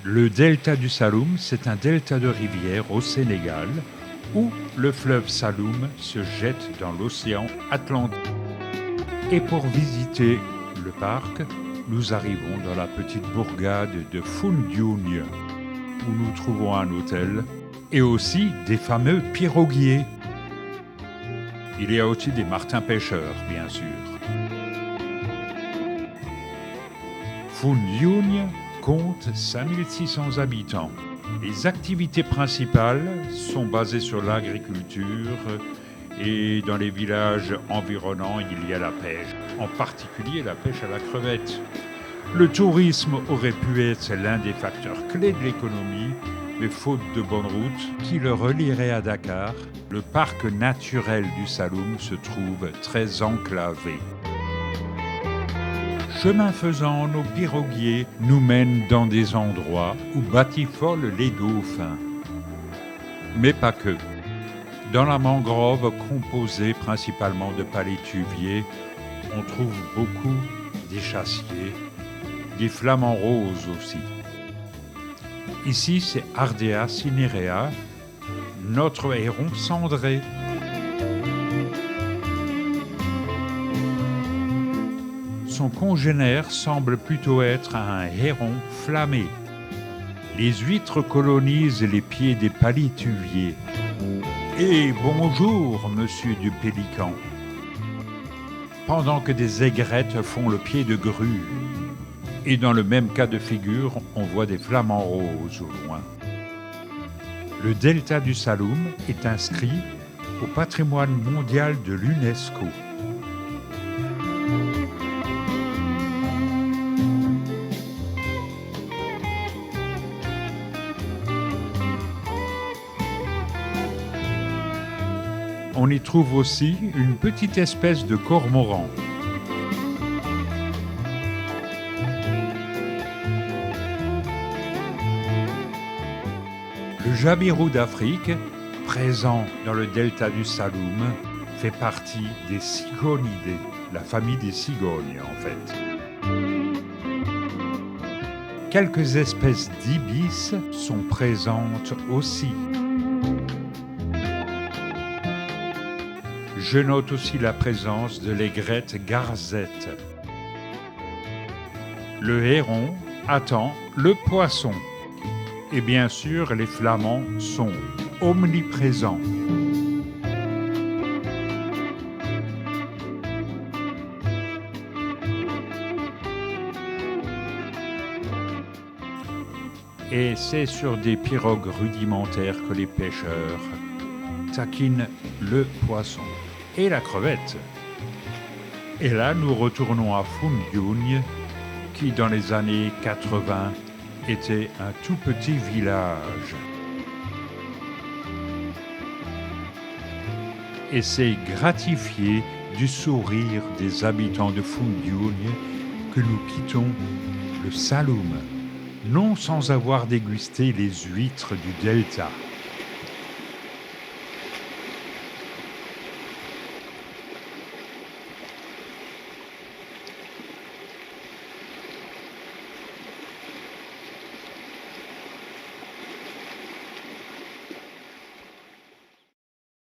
Le delta du Saloum, c'est un delta de rivière au Sénégal où le fleuve Saloum se jette dans l'océan Atlantique. Et pour visiter le parc, nous arrivons dans la petite bourgade de Foundiougne où nous trouvons un hôtel et aussi des fameux piroguiers. Il y a aussi des martins pêcheurs, bien sûr. Foundiougne compte 5600 habitants. Les activités principales sont basées sur l'agriculture et dans les villages environnants, il y a la pêche, en particulier la pêche à la crevette. Le tourisme aurait pu être l'un des facteurs clés de l'économie, mais faute de bonne route qui le relierait à Dakar, le parc naturel du Saloum se trouve très enclavé. Chemin faisant, nos piroguiers nous mènent dans des endroits où batifolent les dauphins. Mais pas que. Dans la mangrove composée principalement de palétuviers, on trouve beaucoup d'échassiers, des flamants roses aussi. Ici, c'est Ardea cinerea, notre héron cendré. Son congénère semble plutôt être un héron flammé. Les huîtres colonisent les pieds des palétuviers. Et bonjour, monsieur du pélican. Pendant que des aigrettes font le pied de grue. Et dans le même cas de figure, on voit des flamants roses au loin. Le delta du Saloum est inscrit au patrimoine mondial de l'UNESCO. On y trouve aussi une petite espèce de cormoran. Le jabirou d'Afrique, présent dans le delta du Saloum, fait partie des Cygonidae, la famille des cigognes en fait. Quelques espèces d'ibis sont présentes aussi. Je note aussi la présence de l'aigrette garzette. Le héron attend le poisson. Et bien sûr, les flamands sont omniprésents. Et c'est sur des pirogues rudimentaires que les pêcheurs taquinent le poisson et la crevette. Et là, nous retournons à Foundiougne, qui dans les années 80 était un tout petit village. Et c'est gratifié du sourire des habitants de Foundiougne que nous quittons le Saloum, non sans avoir dégusté les huîtres du delta.